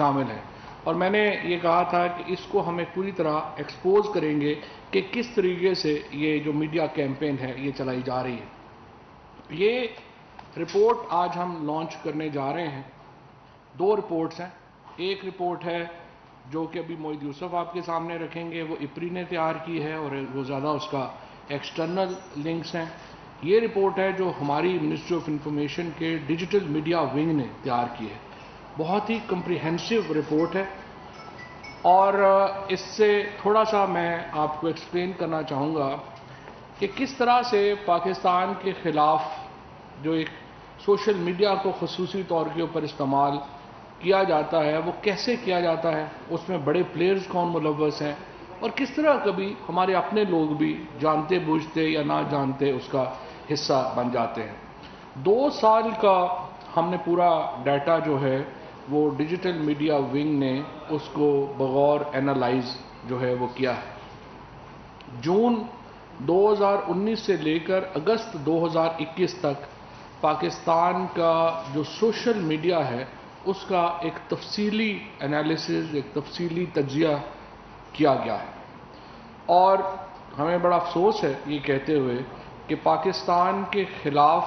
شامل ہیں، اور میں نے یہ کہا تھا کہ اس کو ہمیں پوری طرح ایکسپوز کریں گے کہ کس طریقے سے یہ جو میڈیا کیمپین ہے یہ چلائی جا رہی ہے۔ یہ رپورٹ آج ہم لانچ کرنے جا رہے ہیں۔ دو رپورٹس ہیں۔ ایک رپورٹ ہے جو کہ ابھی موعد یوسف آپ کے سامنے رکھیں گے، وہ اپری نے تیار کی ہے اور وہ زیادہ اس کا ایکسٹرنل لنکس ہیں۔ یہ رپورٹ ہے جو ہماری منسٹری آف انفارمیشن کے ڈیجیٹل میڈیا ونگ نے تیار کی ہے۔ بہت ہی کمپریہنسو رپورٹ ہے، اور اس سے تھوڑا سا میں آپ کو ایکسپلین کرنا چاہوں گا کہ کس طرح سے پاکستان کے خلاف جو ایک سوشل میڈیا کو خصوصی طور کے اوپر استعمال کیا جاتا ہے وہ کیسے کیا جاتا ہے، اس میں بڑے پلیئرز کون ملوث ہیں، اور کس طرح کبھی ہمارے اپنے لوگ بھی جانتے بوجھتے یا نہ جانتے اس کا حصہ بن جاتے ہیں۔ 2 سال کا ہم نے پورا ڈیٹا جو ہے وہ ڈیجیٹل میڈیا ونگ نے اس کو بغور اینالائز جو ہے وہ کیا ہے۔ جون 2019 سے لے کر اگست 2021 تک پاکستان کا جو سوشل میڈیا ہے اس کا ایک تفصیلی انالیسز، ایک تفصیلی تجزیہ کیا گیا ہے، اور ہمیں بڑا افسوس ہے یہ کہتے ہوئے کہ پاکستان کے خلاف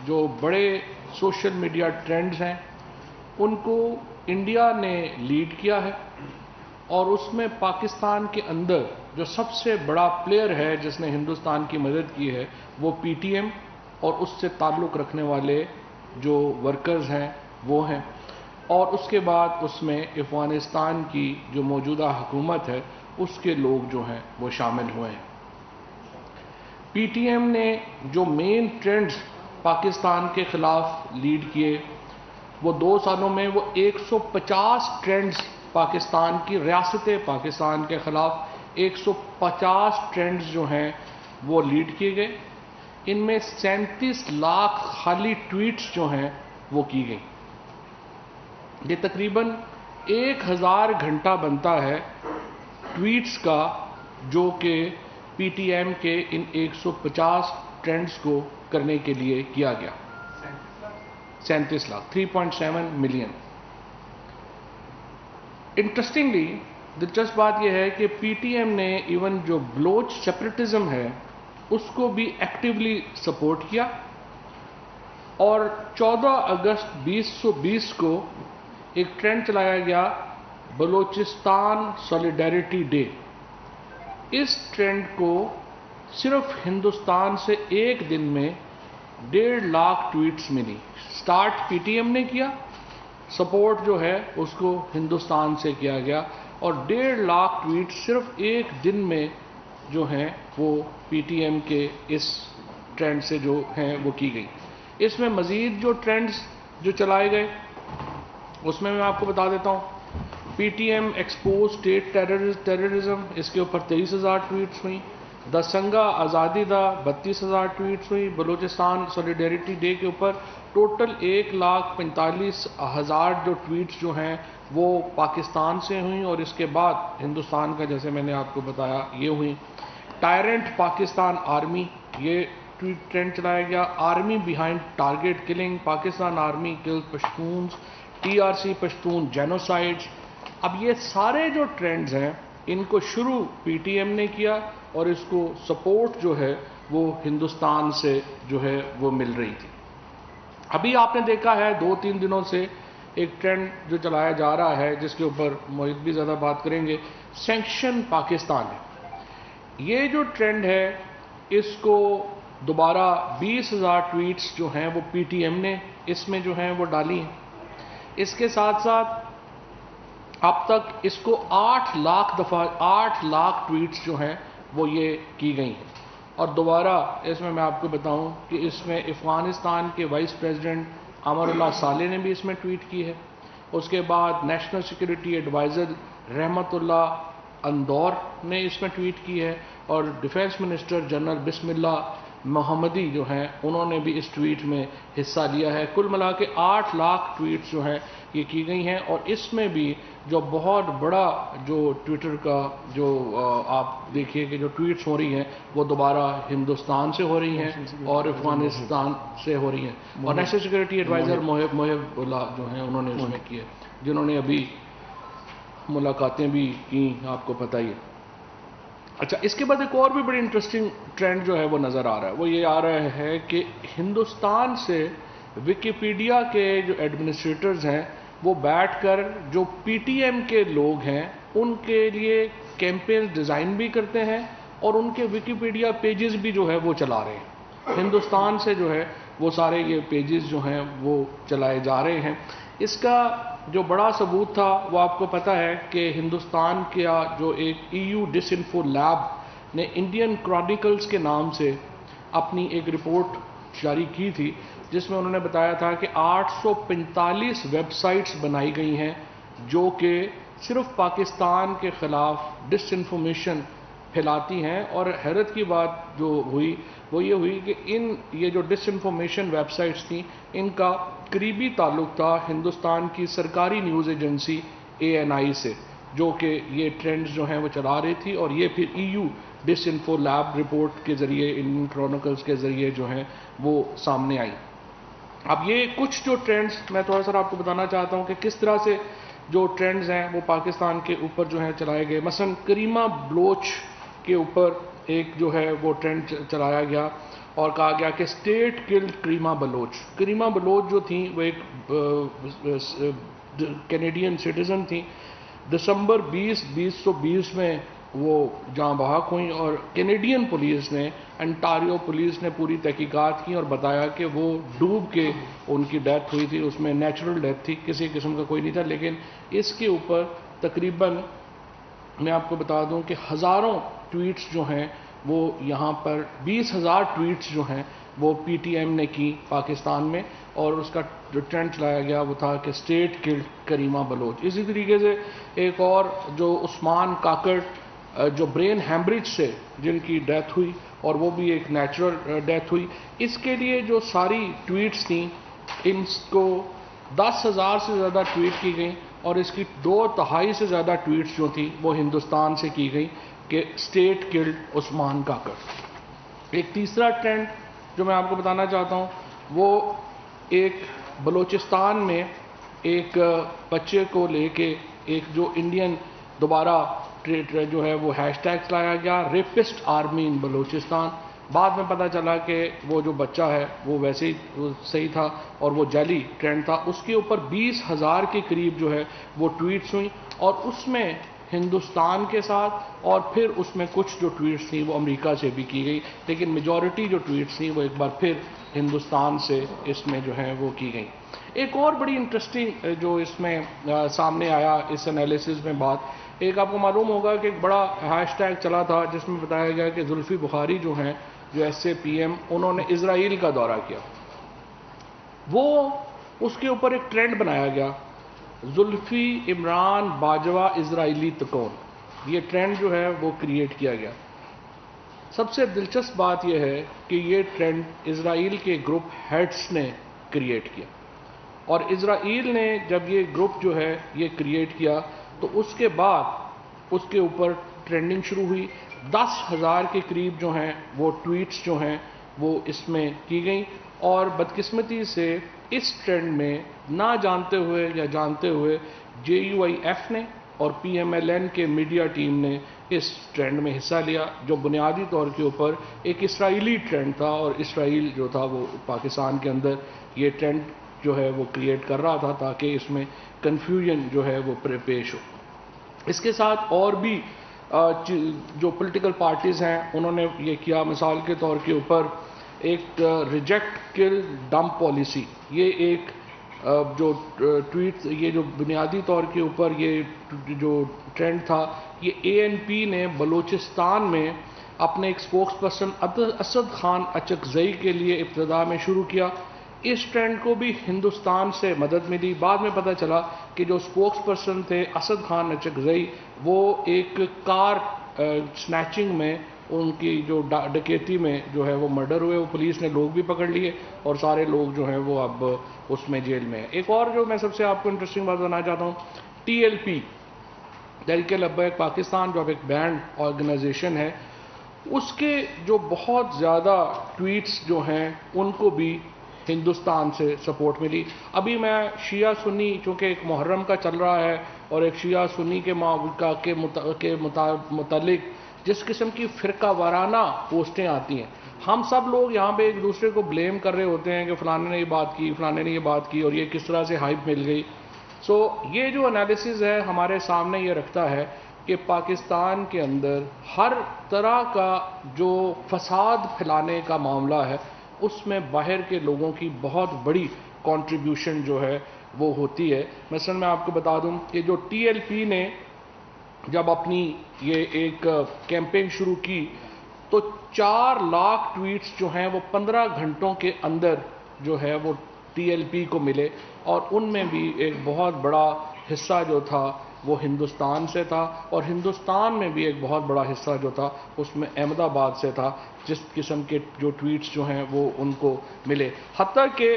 جو بڑے سوشل میڈیا ٹرینڈز ہیں ان کو انڈیا نے لیڈ کیا ہے، اور اس میں پاکستان کے اندر جو سب سے بڑا پلیئر ہے جس نے ہندوستان کی مدد کی ہے وہ پی ٹی ایم اور اس سے تعلق رکھنے والے جو ورکرز ہیں وہ ہیں، اور اس کے بعد اس میں افغانستان کی جو موجودہ حکومت ہے اس کے لوگ جو ہیں وہ شامل ہوئے ہیں۔ پی ٹی ایم نے جو مین ٹرینڈز پاکستان کے خلاف لیڈ کیے وہ 2 سالوں میں وہ 150 ٹرینڈز پاکستان کی ریاست پاکستان کے خلاف 150 ٹرینڈز جو ہیں وہ لیڈ کیے گئے۔ ان میں 37 لاکھ خالی ٹویٹس جو ہیں وہ کی گئیں۔ یہ تقریباً 1000 گھنٹہ بنتا ہے ٹویٹس کا جو کہ پی ٹی ایم کے ان 150 ٹرینڈز کو کرنے کے لیے کیا گیا۔ 37 لاکھ 3.7 ملین۔ انٹرسٹنگلی دلچسپ بات یہ ہے کہ پی ٹی ایم نے ایون جو بلوچ سیپریٹزم ہے اس کو بھی ایکٹیولی سپورٹ کیا، اور 14 اگست 2020 کو ایک ٹرینڈ چلایا گیا بلوچستان سولیڈیرٹی ڈے۔ اس ٹرینڈ کو صرف ہندوستان سے ایک دن میں 1.5 لاکھ ٹویٹس ملی۔ سٹارٹ پی ٹی ایم نے کیا، سپورٹ جو ہے اس کو ہندوستان سے کیا گیا، اور 1.5 لاکھ ٹویٹ صرف ایک دن میں جو ہیں وہ پی ٹی ایم کے اس ٹرینڈ سے جو ہیں وہ کی گئی۔ اس میں مزید جو ٹرینڈز جو چلائے گئے اس میں آپ کو بتا دیتا ہوں۔ P T M expose state terrorism, اس کے اوپر 23,000 ٹویٹس ہوئیں۔ دسنگا آزادی دا 32,000 ٹویٹس ہوئی۔ بلوچستان سولیڈیرٹی ڈے کے اوپر ٹوٹل 1,45,000 جو ٹویٹس جو ہیں وہ پاکستان سے ہوئیں، اور اس کے بعد ہندوستان کا جیسے میں نے آپ کو بتایا یہ ہوئیں۔ ٹائرنٹ پاکستان آرمی، یہ ٹویٹ ٹرینڈ چلایا گیا۔ Army behind target killing, Pakistan army kill Pashtuns, T R C Pashtun genocides. اب یہ سارے جو ٹرینڈز ہیں ان کو شروع پی ٹی ایم نے کیا، اور اس کو سپورٹ جو ہے وہ ہندوستان سے جو ہے وہ مل رہی تھی۔ ابھی آپ نے دیکھا ہے 2-3 دنوں سے ایک ٹرینڈ جو چلایا جا رہا ہے جس کے اوپر موعد بھی زیادہ بات کریں گے، سینکشن پاکستان ہے۔ یہ جو ٹرینڈ ہے اس کو دوبارہ 20,000 ٹویٹس جو ہیں وہ پی ٹی ایم نے اس میں جو ہیں وہ ڈالی ہیں۔ اس کے ساتھ ساتھ اب تک اس کو 8 لاکھ ٹویٹس جو ہیں وہ یہ کی گئی ہیں، اور دوبارہ اس میں آپ کو بتاؤں کہ اس میں افغانستان کے وائس پریزیڈنٹ امر اللہ صالح نے بھی اس میں ٹویٹ کی ہے۔ اس کے بعد نیشنل سیکورٹی ایڈوائزر رحمت اللہ اندور نے اس میں ٹویٹ کی ہے، اور ڈیفنس منسٹر جنرل بسم اللہ محمدی جو ہیں انہوں نے بھی اس ٹویٹ میں حصہ لیا ہے. کل ملا کے 8 لاکھ ٹویٹس جو ہیں یہ کی گئی ہیں, اور اس میں بھی جو بہت بڑا جو ٹویٹر کا جو آپ دیکھیے کہ جو ٹویٹس ہو رہی ہیں وہ دوبارہ ہندوستان سے ہو رہی ہیں اور افغانستان سے ہو رہی ہیں, اور نیشنل سیکورٹی ایڈوائزر محب اللہ جو ہیں انہوں نے اس میں کیے, جنہوں نے ابھی ملاقاتیں بھی کی, آپ کو پتہ ہی ہے. اچھا, اس کے بعد ایک اور بھی بڑی انٹرسٹنگ ٹرینڈ جو ہے وہ نظر آ رہا ہے, وہ یہ آ رہا ہے کہ ہندوستان سے وکیپیڈیا کے جو ایڈمنسٹریٹرز ہیں وہ بیٹھ کر جو پی ٹی ایم کے لوگ ہیں ان کے لیے کیمپین ڈیزائن بھی کرتے ہیں اور ان کے وکیپیڈیا پیجز بھی جو ہے وہ چلا رہے ہیں. ہندوستان سے جو ہے وہ سارے یہ پیجز جو ہیں وہ چلائے جا رہے ہیں. اس کا جو بڑا ثبوت تھا وہ آپ کو پتہ ہے کہ ہندوستان کا جو ایک ای یو ڈس انفو لیب نے انڈین کرونیکلز کے نام سے اپنی ایک رپورٹ جاری کی تھی, جس میں انہوں نے بتایا تھا کہ 845 ویب سائٹس بنائی گئی ہیں جو کہ صرف پاکستان کے خلاف ڈس انفارمیشن پھیلاتی ہیں. اور حیرت کی بات جو ہوئی وہ یہ ہوئی کہ یہ جو ڈس انفارمیشن ویب سائٹس تھیں ان کا قریبی تعلق تھا ہندوستان کی سرکاری نیوز ایجنسی ANI سے, جو کہ یہ ٹرینڈز جو ہیں وہ چلا رہی تھی, اور یہ پھر ای یو ڈس انفو لیب رپورٹ کے ذریعے انڈین کرونیکلز کے ذریعے جو ہیں وہ سامنے آئی. اب یہ کچھ جو ٹرینڈز میں تھوڑا سا آپ کو بتانا چاہتا ہوں کہ کس طرح سے جو ٹرینڈز ہیں وہ پاکستان کے اوپر جو ہیں چلائے گئے. مثلا کریمہ بلوچ کے اوپر ایک جو ہے وہ ٹرینڈ چلایا گیا اور کہا گیا کہ اسٹیٹ کلڈ کریمہ بلوچ. کریمہ بلوچ جو تھیں وہ ایک کینیڈین سٹیزن تھیں. دسمبر 2020 میں وہ جاں بحق ہوئیں, اور کینیڈین پولیس نے, انٹاریو پولیس نے پوری تحقیقات کی اور بتایا کہ وہ ڈوب کے ان کی ڈیتھ ہوئی تھی. اس میں نیچرل ڈیتھ تھی, کسی قسم کا کوئی نہیں تھا. لیکن اس کے اوپر تقریباً میں آپ کو بتا دوں کہ ہزاروں ٹویٹس جو ہیں وہ یہاں پر 20,000 ٹویٹس جو ہیں وہ پی ٹی ایم نے کی پاکستان میں, اور اس کا جو ٹرینڈ چلایا گیا وہ تھا کہ اسٹیٹ کلڈ کریمہ بلوچ. اسی طریقے سے ایک اور جو عثمان کاکڑ جو برین ہیمبریج سے جن کی ڈیتھ ہوئی, اور وہ بھی ایک نیچرل ڈیتھ ہوئی, اس کے لیے جو ساری ٹویٹس تھیں ان کو 10,000 سے زیادہ ٹویٹ کی گئیں, اور اس کی 2/3 سے زیادہ ٹویٹس جو تھیں وہ ہندوستان سے کی گئیں کہ اسٹیٹ کلڈ عثمان کاکڑ. ایک تیسرا ٹرینڈ جو میں آپ کو بتانا چاہتا ہوں وہ ایک بلوچستان میں ایک بچے کو لے کے ایک جو انڈین دوبارہ جو ہے وہ ہیش ٹیگ چلایا گیا, ریپسٹ آرمی ان بلوچستان. بعد میں پتہ چلا کہ وہ جو بچہ ہے وہ ویسے ہی صحیح تھا اور وہ جعلی ٹرینڈ تھا. اس کے اوپر 20,000 کے قریب جو ہے وہ ٹویٹس ہوئیں, اور اس میں ہندوستان کے ساتھ, اور پھر اس میں کچھ جو ٹویٹس تھیں وہ امریکہ سے بھی کی گئی, لیکن میجورٹی جو ٹویٹس تھیں وہ ایک بار پھر ہندوستان سے اس میں جو ہے وہ کی گئی. ایک اور بڑی انٹرسٹنگ جو اس میں سامنے آیا اس انالیسز میں بات, ایک آپ کو معلوم ہوگا کہ ایک بڑا ہیش ٹیگ چلا تھا جس میں بتایا گیا کہ زلفی بخاری جو ہیں جو SAPM انہوں نے اسرائیل کا دورہ کیا. وہ اس کے اوپر ایک ٹرینڈ بنایا گیا, زلفی عمران باجوہ اسرائیلی تکون. یہ ٹرینڈ جو ہے وہ کریٹ کیا گیا. سب سے دلچسپ بات یہ ہے کہ یہ ٹرینڈ اسرائیل کے گروپ ہیڈس نے کریٹ کیا, اور اسرائیل نے جب یہ گروپ جو ہے یہ کریٹ کیا تو اس کے بعد اس کے اوپر ٹرینڈنگ شروع ہوئی. 10,000 کے قریب جو ہیں وہ ٹویٹس جو ہیں وہ اس میں کی گئیں, اور بدقسمتی سے اس ٹرینڈ میں نہ جانتے ہوئے یا جانتے ہوئے JUIF نے اور PMLN کے میڈیا ٹیم نے اس ٹرینڈ میں حصہ لیا, جو بنیادی طور کے اوپر ایک اسرائیلی ٹرینڈ تھا, اور اسرائیل جو تھا وہ پاکستان کے اندر یہ ٹرینڈ جو ہے وہ کریٹ کر رہا تھا تاکہ اس میں کنفیوژن جو ہے وہ پیش ہو. اس کے ساتھ اور بھی جو پولیٹیکل پارٹیز ہیں انہوں نے یہ کیا. مثال کے طور کے اوپر ایک ریجیکٹ کل ڈمپ پالیسی, یہ ایک جو ٹویٹ, یہ جو بنیادی طور کے اوپر یہ جو ٹرینڈ تھا یہ ANP نے بلوچستان میں اپنے ایک سپوکس پرسن اسد خان اچکزئی کے لیے ابتدا میں شروع کیا. اس ٹرینڈ کو بھی ہندوستان سے مدد ملی. بعد میں پتہ چلا کہ جو سپوکس پرسن تھے اسد خان اچکزئی وہ ایک کار سنیچنگ میں ان کی جو ڈکیتی میں جو ہے وہ مرڈر ہوئے، وہ پولیس نے لوگ بھی پکڑ لیے اور سارے لوگ جو ہیں وہ اب اس میں جیل میں ہیں۔ ایک اور جو میں سب سے آپ کو انٹرسٹنگ بات بتانا چاہتا ہوں، T L P Tehreek Labbaik Pakistan جو اب ایک بینڈ آرگنائزیشن ہے، اس کے جو بہت زیادہ ٹویٹس جو ہیں ان کو بھی ہندوستان سے سپورٹ ملی۔ ابھی میں شیعہ سنی چونکہ ایک محرم کا چل رہا ہے اور ایک شیعہ سنی کے متعلق جس قسم کی فرقہ وارانہ پوسٹیں آتی ہیں، ہم سب لوگ یہاں پہ ایک دوسرے کو بلیم کر رہے ہوتے ہیں کہ فلانے نے یہ بات کی، فلانے نے یہ بات کی اور یہ کس طرح سے ہائپ مل گئی۔ سو یہ جو انالیسز ہے ہمارے سامنے یہ رکھتا ہے کہ پاکستان کے اندر ہر طرح کا جو فساد پھیلانے کا معاملہ ہے اس میں باہر کے لوگوں کی بہت بڑی کنٹریبیوشن جو ہے وہ ہوتی ہے۔ مثلا میں آپ کو بتا دوں کہ جو ٹی ایل پی نے جب اپنی یہ ایک کیمپین شروع کی تو 4 لاکھ ٹویٹس جو ہیں وہ 15 گھنٹوں کے اندر جو ہے وہ ٹی ایل پی کو ملے، اور ان میں بھی ایک بہت بڑا حصہ جو تھا وہ ہندوستان سے تھا، اور ہندوستان میں بھی ایک بہت بڑا حصہ جو تھا اس میں احمد آباد سے تھا، جس قسم کے جو ٹویٹس جو ہیں وہ ان کو ملے۔ حتیٰ کہ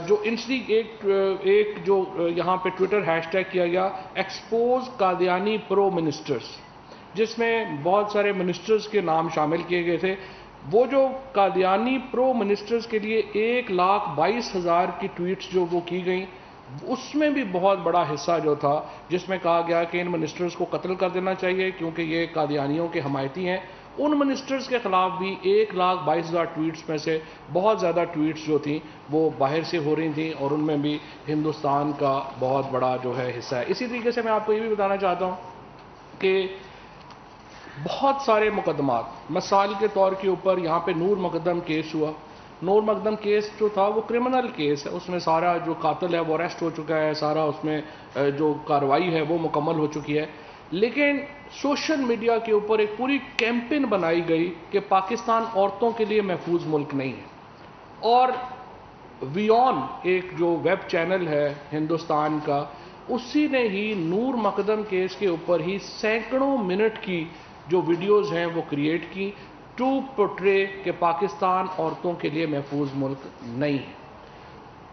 جو ایک جو یہاں پہ ٹویٹر ہیش ٹیگ کیا گیا ایکسپوز قادیانی پرو منسٹرز، جس میں بہت سارے منسٹرز کے نام شامل کیے گئے تھے۔ وہ جو قادیانی پرو منسٹرز کے لیے 1,22,000 کی ٹویٹس جو وہ کی گئیں، اس میں بھی بہت بڑا حصہ جو تھا جس میں کہا گیا کہ ان منسٹرز کو قتل کر دینا چاہیے کیونکہ یہ قادیانیوں کے حمایتی ہیں۔ ان منسٹرز کے خلاف بھی 1,22,000 ٹویٹس میں سے بہت زیادہ ٹویٹس جو تھیں وہ باہر سے ہو رہی تھیں، اور ان میں بھی ہندوستان کا بہت بڑا جو ہے حصہ ہے۔ اسی طریقے سے میں آپ کو یہ بھی بتانا چاہتا ہوں کہ بہت سارے مقدمات، مثال کے طور کے اوپر یہاں پہ نور مقدم کیس ہوا۔ نور مقدم کیس جو تھا وہ کرمنل کیس ہے، اس میں سارا جو قاتل ہے وہ اریسٹ ہو چکا ہے، سارا اس میں جو کارروائی ہے وہ مکمل ہو چکی ہے، لیکن سوشل میڈیا کے اوپر ایک پوری کیمپین بنائی گئی کہ پاکستان عورتوں کے لیے محفوظ ملک نہیں ہے، اور ویون ایک جو ویب چینل ہے ہندوستان کا، اسی نے ہی نور مقدم کیس کے اوپر ہی سینکڑوں منٹ کی جو ویڈیوز ہیں وہ کریٹ کی ٹو پورٹرے کہ پاکستان عورتوں کے لیے محفوظ ملک نہیں ہے،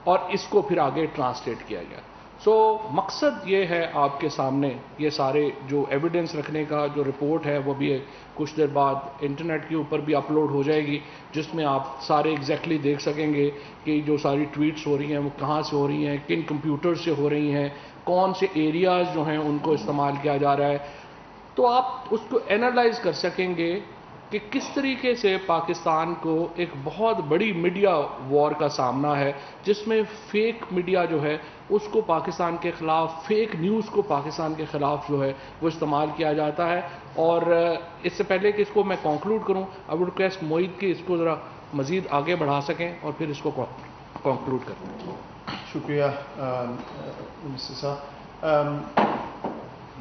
اور اس کو پھر آگے ٹرانسلیٹ کیا گیا۔ سو مقصد یہ ہے آپ کے سامنے یہ سارے جو ایویڈنس رکھنے کا جو رپورٹ ہے وہ بھی کچھ دیر بعد انٹرنیٹ کے اوپر بھی اپلوڈ ہو جائے گی، جس میں آپ سارے ایگزیکٹلی دیکھ سکیں گے کہ جو ساری ٹویٹس ہو رہی ہیں وہ کہاں سے ہو رہی ہیں، کن کمپیوٹر سے ہو رہی ہیں، کون سے ایریاز جو ہیں ان کو استعمال کیا جا رہا ہے، تو آپ اس کو اینالائز کر سکیں گے کہ کس طریقے سے پاکستان کو ایک بہت بڑی میڈیا وار کا سامنا ہے، جس میں فیک میڈیا جو ہے اس کو پاکستان کے خلاف، فیک نیوز کو پاکستان کے خلاف جو ہے وہ استعمال کیا جاتا ہے۔ اور اس سے پہلے کہ اس کو میں کنکلوڈ کروں، آئی وڈ ریکویسٹ موعید کہ اس کو ذرا مزید آگے بڑھا سکیں اور پھر اس کو کنکلوڈ کریں۔ شکریہ منسٹر صاحب۔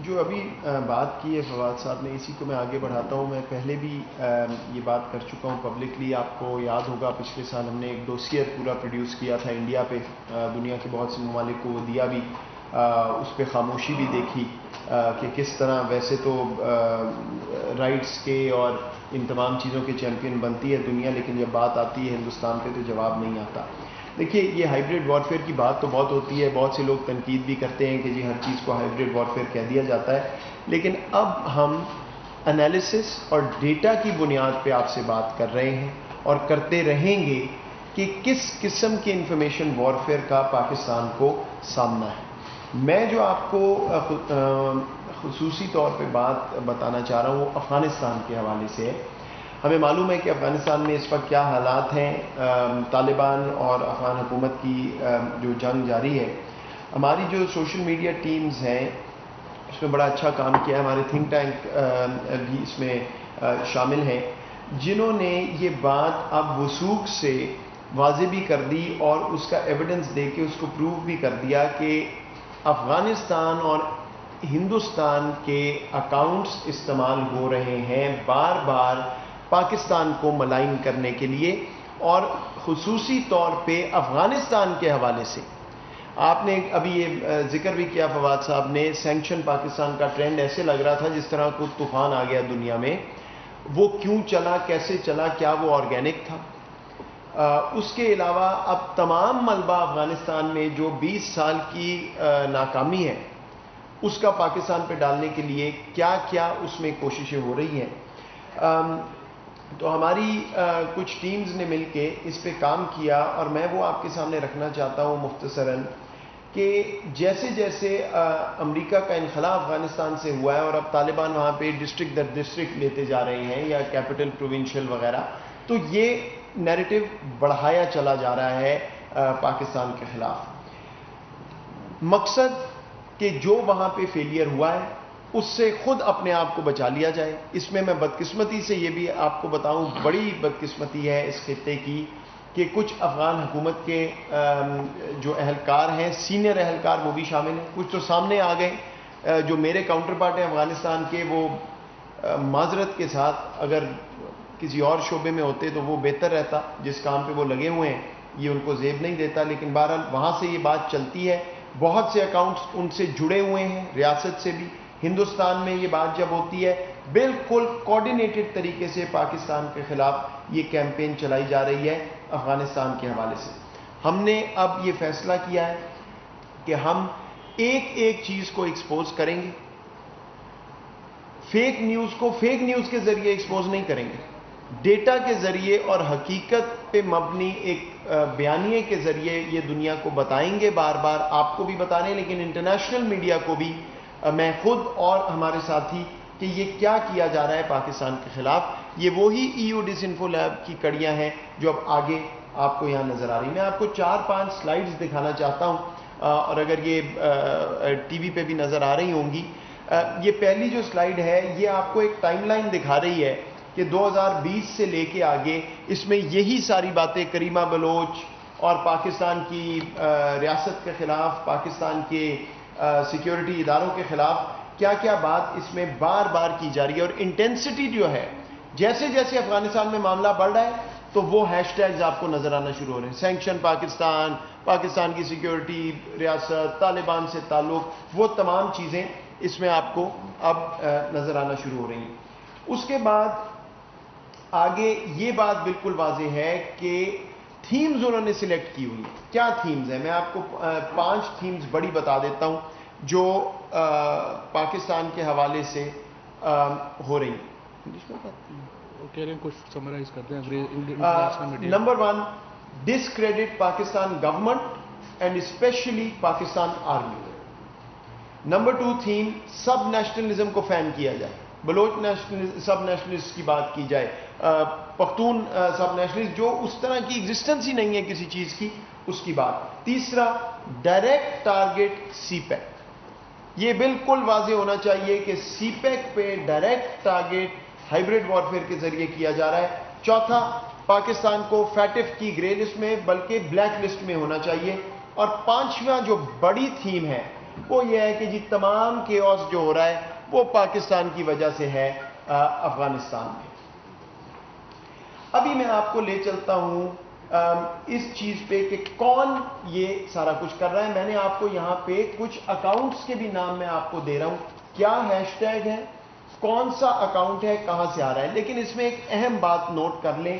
جو ابھی بات کی ہے فواد صاحب نے، اسی کو میں آگے بڑھاتا ہوں۔ میں پہلے بھی یہ بات کر چکا ہوں پبلکلی، آپ کو یاد ہوگا پچھلے سال ہم نے ایک ڈوسیئر پورا پروڈیوس کیا تھا انڈیا پہ، دنیا کے بہت سے ممالک کو وہ دیا بھی، اس پہ خاموشی بھی دیکھی کہ کس طرح ویسے تو رائٹس کے اور ان تمام چیزوں کے چیمپئن بنتی ہے دنیا، لیکن جب بات آتی ہے ہندوستان پہ تو جواب نہیں آتا۔ دیکھیے، یہ ہائیبریڈ وارفیئر کی بات تو بہت ہوتی ہے، بہت سے لوگ تنقید بھی کرتے ہیں کہ جی ہر چیز کو ہائیبریڈ وارفیئر کہہ دیا جاتا ہے، لیکن اب ہم انالیسس اور ڈیٹا کی بنیاد پہ آپ سے بات کر رہے ہیں اور کرتے رہیں گے کہ کس قسم کے انفارمیشن وارفیئر کا پاکستان کو سامنا ہے۔ میں جو آپ کو خصوصی طور پہ بات بتانا چاہ رہا ہوں وہ افغانستان کے حوالے سے ہے۔ ہمیں معلوم ہے کہ افغانستان میں اس وقت کیا حالات ہیں، طالبان اور افغان حکومت کی جو جنگ جاری ہے۔ ہماری جو سوشل میڈیا ٹیمز ہیں اس میں بڑا اچھا کام کیا ہے، ہمارے تھنک ٹینک بھی اس میں شامل ہیں، جنہوں نے یہ بات اب وثوق سے واضح بھی کر دی اور اس کا ایویڈنس دے کے اس کو پروو بھی کر دیا کہ افغانستان اور ہندوستان کے اکاؤنٹس استعمال ہو رہے ہیں بار بار پاکستان کو ملائن کرنے کے لیے، اور خصوصی طور پہ افغانستان کے حوالے سے۔ آپ نے ابھی یہ ذکر بھی کیا فواد صاحب نے، سینکشن پاکستان کا ٹرینڈ ایسے لگ رہا تھا جس طرح کوئی طوفان آ گیا دنیا میں۔ وہ کیوں چلا، کیسے چلا، کیا وہ آرگینک تھا. اس کے علاوہ اب تمام ملبہ افغانستان میں جو 20 سال کی ناکامی ہے اس کا پاکستان پہ ڈالنے کے لیے کیا کیا اس میں کوششیں ہو رہی ہیں. تو ہماری کچھ ٹیمز نے مل کے اس پہ کام کیا اور میں وہ آپ کے سامنے رکھنا چاہتا ہوں مختصراً کہ جیسے جیسے امریکہ کا انخلا افغانستان سے ہوا ہے اور اب طالبان وہاں پہ ڈسٹرکٹ در ڈسٹرکٹ لیتے جا رہے ہیں یا کیپٹل پروونشل وغیرہ، تو یہ نیریٹو بڑھایا چلا جا رہا ہے پاکستان کے خلاف. مقصد کہ جو وہاں پہ فیلئر ہوا ہے اس سے خود اپنے آپ کو بچا لیا جائے. اس میں بدقسمتی سے یہ بھی آپ کو بتاؤں، بڑی بدقسمتی ہے اس خطے کی کہ کچھ افغان حکومت کے جو اہلکار ہیں، سینئر اہلکار وہ بھی شامل ہیں. کچھ تو سامنے آ گئے. جو میرے کاؤنٹر پارٹ ہیں افغانستان کے، وہ معذرت کے ساتھ اگر کسی اور شعبے میں ہوتے تو وہ بہتر رہتا. جس کام پہ وہ لگے ہوئے ہیں یہ ان کو زیب نہیں دیتا، لیکن بہرحال وہاں سے یہ بات چلتی ہے. بہت سے اکاؤنٹس ان سے جڑے ہوئے ہیں، ریاست سے بھی. ہندوستان میں یہ بات جب ہوتی ہے بالکل کوآرڈینیٹڈ طریقے سے پاکستان کے خلاف یہ کیمپین چلائی جا رہی ہے افغانستان کے حوالے سے. ہم نے اب یہ فیصلہ کیا ہے کہ ہم ایک ایک چیز کو ایکسپوز کریں گے. فیک نیوز کو فیک نیوز کے ذریعے ایکسپوز نہیں کریں گے، ڈیٹا کے ذریعے اور حقیقت پہ مبنی ایک بیانیے کے ذریعے یہ دنیا کو بتائیں گے. بار بار آپ کو بھی بتا رہے ہیں لیکن انٹرنیشنل میڈیا کو بھی، میں خود اور ہمارے ساتھی، کہ یہ کیا کیا جا رہا ہے پاکستان کے خلاف. یہ وہی EU ڈس انفو لیب کی کڑیاں ہیں جو اب آگے آپ کو یہاں نظر آ رہی. میں آپ کو 4-5 سلائیڈز دکھانا چاہتا ہوں اور اگر یہ ٹی وی پہ بھی نظر آ رہی ہوں گی. یہ پہلی جو سلائیڈ ہے یہ آپ کو ایک ٹائم لائن دکھا رہی ہے کہ 2020 سے لے کے آگے اس میں یہی ساری باتیں کریمہ بلوچ اور پاکستان کی ریاست کے خلاف، پاکستان کے سیکیورٹی اداروں کے خلاف کیا کیا بات اس میں بار بار کی جا رہی ہے. اور انٹینسٹی جو ہے، جیسے جیسے افغانستان میں معاملہ بڑھ رہا ہے تو وہ ہیش ٹیگز آپ کو نظر آنا شروع ہو رہے ہیں. سینکشن پاکستان، پاکستان کی سیکیورٹی، ریاست، طالبان سے تعلق، وہ تمام چیزیں اس میں آپ کو اب نظر آنا شروع ہو رہی ہیں. اس کے بعد آگے یہ بات بالکل واضح ہے کہ تھیمز انہوں نے سلیکٹ کی ہوئی. کیا تھیمز ہیں؟ میں آپ کو 5 تھیمز بڑی بتا دیتا ہوں جو پاکستان کے حوالے سے ہو رہی ہیں. کچھ سمرائز کرتے ہیں. Number 1، discredit Pakistan government and especially Pakistan army. Number 2 theme, sub nationalism کو فین کیا جائے. بلوچ سب نیشنلسٹ کی بات کی جائے، پختون سب نیشنلسٹ جو اس طرح کی ایگزسٹنس ہی نہیں ہے کسی چیز کی، اس کی بات. تیسرا، ڈائریکٹ ٹارگٹ سی پیک. یہ بالکل واضح ہونا چاہیے کہ سی پیک پہ ڈائریکٹ ٹارگٹ ہائیبریڈ وارفیئر کے ذریعے کیا جا رہا ہے. چوتھا، پاکستان کو فیٹف کی گرے لسٹ میں بلکہ بلیک لسٹ میں ہونا چاہیے. اور 5واں جو بڑی تھیم ہے وہ یہ ہے کہ جی تمام کیوس جو ہو رہا ہے وہ پاکستان کی وجہ سے ہے افغانستان میں. ابھی میں آپ کو لے چلتا ہوں اس چیز پہ کہ کون یہ سارا کچھ کر رہا ہے. میں نے آپ کو یہاں پہ کچھ اکاؤنٹس کے بھی نام میں آپ کو دے رہا ہوں، کیا ہیش ٹیگ ہے، کون سا اکاؤنٹ ہے، کہاں سے آ رہا ہے. لیکن اس میں ایک اہم بات نوٹ کر لیں،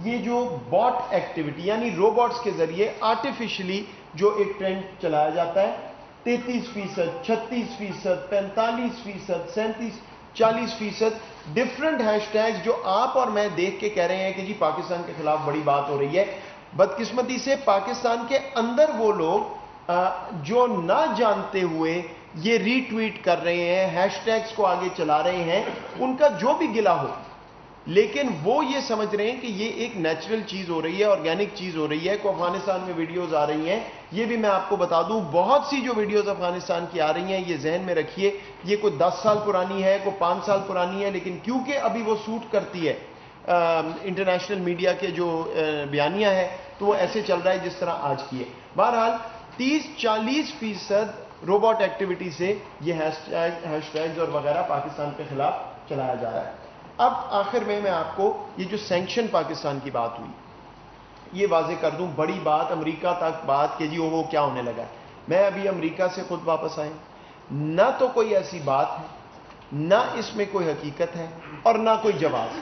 یہ جو باٹ ایکٹیویٹی یعنی روبوٹس کے ذریعے آرٹیفیشلی جو ایک ٹرینڈ چلایا جاتا ہے، 33%، 36%، 45%، 37%، 40%، ڈفرنٹ ہیش ٹیگز جو آپ اور میں دیکھ کے کہہ رہے ہیں کہ جی پاکستان کے خلاف بڑی بات ہو رہی ہے. بدقسمتی سے پاکستان کے اندر وہ لوگ جو نہ جانتے ہوئے یہ ری ٹویٹ کر رہے ہیں، ہیش ٹیگز کو آگے چلا رہے ہیں، ان کا جو بھی گلہ ہو، لیکن وہ یہ سمجھ رہے ہیں کہ یہ ایک نیچرل چیز ہو رہی ہے، آرگینک چیز ہو رہی ہے. کو افغانستان میں ویڈیوز آ رہی ہیں، یہ بھی میں آپ کو بتا دوں، بہت سی جو ویڈیوز افغانستان کی آ رہی ہیں یہ ذہن میں رکھیے، یہ کوئی 10 سال پرانی ہے، کوئی 5 سال پرانی ہے، لیکن کیونکہ ابھی وہ سوٹ کرتی ہے انٹرنیشنل میڈیا کے جو بیانیہ ہے تو وہ ایسے چل رہا ہے جس طرح آج کی ہے. بہرحال 30-40% روبوٹ ایکٹیویٹی سے یہ ہیش ٹیگز اور وغیرہ پاکستان کے خلاف چلایا جا رہا ہے. اب آخر میں آپ کو یہ جو سینکشن پاکستان کی بات ہوئی یہ واضح کر دوں، بڑی بات امریکہ تک بات کہ جی وہ کیا ہونے لگا. میں ابھی امریکہ سے خود واپس آئے، نہ تو کوئی ایسی بات ہے، نہ اس میں کوئی حقیقت ہے اور نہ کوئی جواز.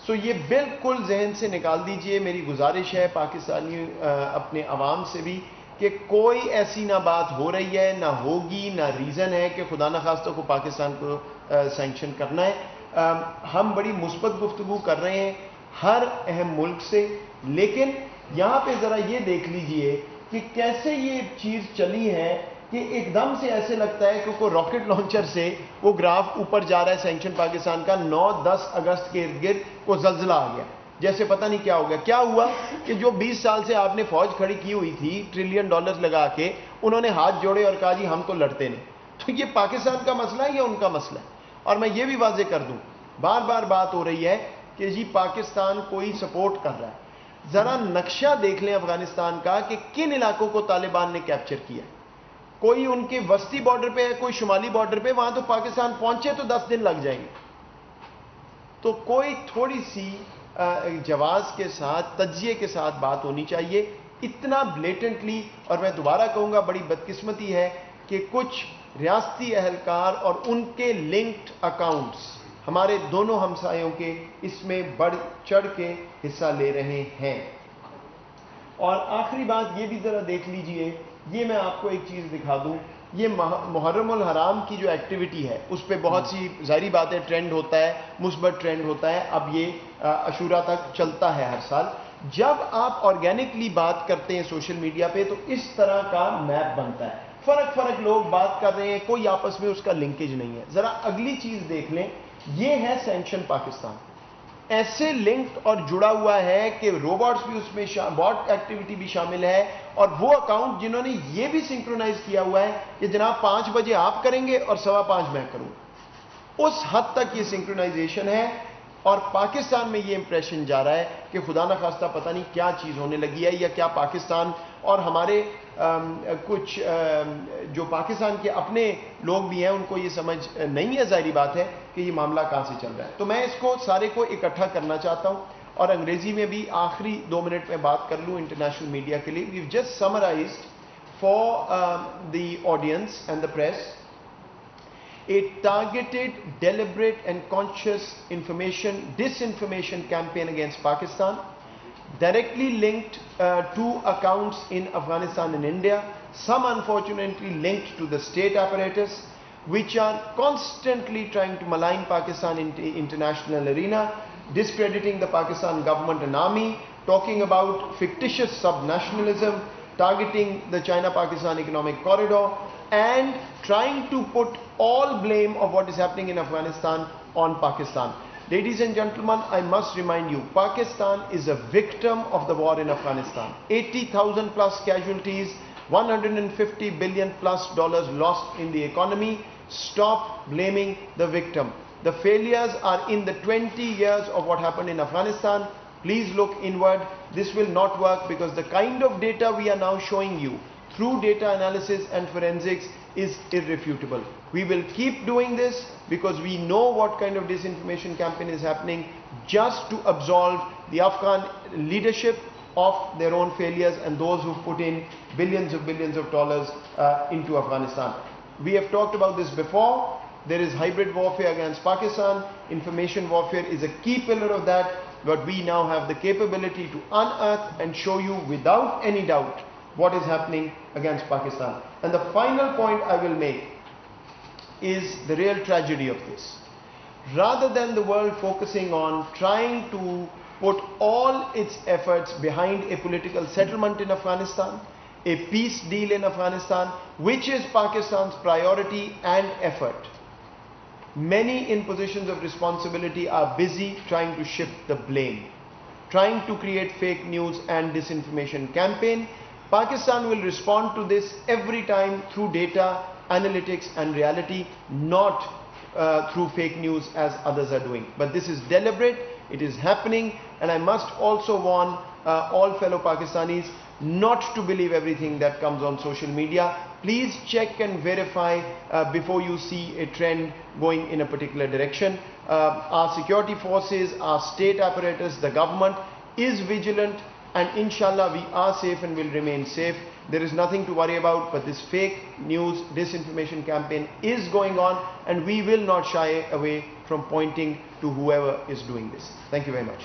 سو یہ بالکل ذہن سے نکال دیجئے. میری گزارش ہے پاکستانی اپنے عوام سے بھی کہ کوئی ایسی نہ بات ہو رہی ہے، نہ ہوگی، نہ ریزن ہے کہ خدا نخواستہ کو پاکستان کو سینکشن کرنا ہے. ہم بڑی مثبت گفتگو کر رہے ہیں ہر اہم ملک سے، لیکن یہاں پہ ذرا یہ دیکھ لیجئے کہ کیسے یہ چیز چلی ہے کہ ایک دم سے ایسے لگتا ہے کہ کوئی راکٹ لانچر سے وہ گراف اوپر جا رہا ہے سینکشن پاکستان کا. 9-10 اگست کے ارد گرد کو زلزلہ آ گیا، جیسے پتہ نہیں کیا ہو گیا. کیا ہوا کہ جو 20 سال سے آپ نے فوج کھڑی کی ہوئی تھی $1 ٹریلین لگا کے، انہوں نے ہاتھ جوڑے اور کہا جی ہم تو لڑتے نہیں. تو یہ پاکستان کا مسئلہ ہے یا ان کا مسئلہ ہے؟ اور میں یہ بھی واضح کر دوں، بار بار بات ہو رہی ہے کہ جی پاکستان کوئی سپورٹ کر رہا ہے. ذرا نقشہ دیکھ لیں افغانستان کا کہ کن علاقوں کو طالبان نے کیپچر کیا. کوئی ان کے وسطی بارڈر پہ ہے، کوئی شمالی بارڈر پہ، وہاں تو پاکستان پہنچے تو 10 دن لگ جائیں گے. تو کوئی تھوڑی سی جواز کے ساتھ، تجزیے کے ساتھ بات ہونی چاہیے. اتنا بلیٹنٹلی، اور میں دوبارہ کہوں گا بڑی بدقسمتی ہے کہ کچھ ریاستی اہلکار اور ان کے لنکڈ اکاؤنٹس ہمارے دونوں ہمسایوں کے اس میں بڑھ چڑھ کے حصہ لے رہے ہیں. اور آخری بات یہ بھی ذرا دیکھ لیجئے، یہ میں آپ کو ایک چیز دکھا دوں. یہ محرم الحرام کی جو ایکٹیویٹی ہے اس پہ بہت سی ظاہری باتیں ٹرینڈ ہوتا ہے، مثبت ٹرینڈ ہوتا ہے. اب یہ عاشورہ تک چلتا ہے ہر سال. جب آپ آرگینکلی بات کرتے ہیں سوشل میڈیا پہ تو اس طرح کا میپ بنتا ہے. فرق لوگ بات کر رہے ہیں، کوئی آپس میں اس کا لنکیج نہیں ہے. ذرا اگلی چیز دیکھ لیں، یہ ہے سینکشن پاکستان. ایسے لنکڈ اور جڑا ہوا ہے کہ روبوٹس بھی اس میں بوٹ ایکٹیویٹی بھی شامل ہے، اور وہ اکاؤنٹ جنہوں نے یہ بھی سنکرونائز کیا ہوا ہے کہ جناب 5 بجے آپ کریں گے اور 5:15 میں کروں. اس حد تک یہ سنکرونائزیشن ہے. اور پاکستان میں یہ امپریشن جا رہا ہے کہ خدا نخواستہ پتہ نہیں کیا چیز ہونے لگی ہے، یا کیا پاکستان اور ہمارے کچھ جو پاکستان کے اپنے لوگ بھی ہیں ان کو یہ سمجھ نہیں ہے، ظاہری بات ہے کہ یہ معاملہ کہاں سے چل رہا ہے. تو میں اس کو سارے کو اکٹھا کرنا چاہتا ہوں اور انگریزی میں بھی آخری 2 منٹ میں بات کر لوں انٹرنیشنل میڈیا کے لیے. We've just summarized for the audience and the press a targeted, deliberate and conscious disinformation campaign against Pakistan, directly linked to accounts in Afghanistan and India, some unfortunately linked to the state apparatus, which are constantly trying to malign Pakistan in the international arena, discrediting the Pakistan government and army, talking about fictitious sub-nationalism, targeting the China-Pakistan economic corridor, and trying to put all blame of what is happening in Afghanistan on Pakistan. Ladies and gentlemen, I must remind you, Pakistan is a victim of the war in Afghanistan. 80,000 plus casualties, $150 billion plus lost in the economy. Stop blaming the victim. The failures are in the 20 years of what happened in Afghanistan. Please look inward. This will not work because the kind of data we are now showing you through data analysis and forensics is irrefutable. We will keep doing this because we know what kind of disinformation campaign is happening just to absolve the Afghan leadership of their own failures and those who put in billions of dollars into Afghanistan. We have talked about this before. There is hybrid warfare against Pakistan. Information warfare is a key pillar of that, but we now have the capability to unearth and show you without any doubt what is happening against Pakistan. And the final point I will make is the real tragedy of this. Rather than the world focusing on trying to put all its efforts behind a political settlement in Afghanistan, a peace deal in Afghanistan, which is Pakistan's priority and effort, many in positions of responsibility are busy trying to shift the blame, trying to create fake news and disinformation campaign. Pakistan will respond to this every time through data, analytics and reality, not through fake news as others are doing. But this is deliberate, it is happening, and I must also warn all fellow Pakistanis not to believe everything that comes on social media. Please check and verify before you see a trend going in a particular direction. Our security forces, our state apparatus, the government is vigilant, and inshallah we are safe and will remain safe. There is nothing to worry about, but this fake news, disinformation campaign is going on, and we will not shy away from pointing to whoever is doing this. Thank you very much.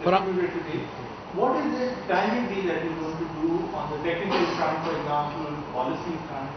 distributed today, what is the tangibly that you're going to do on the technical front, for example, policy front?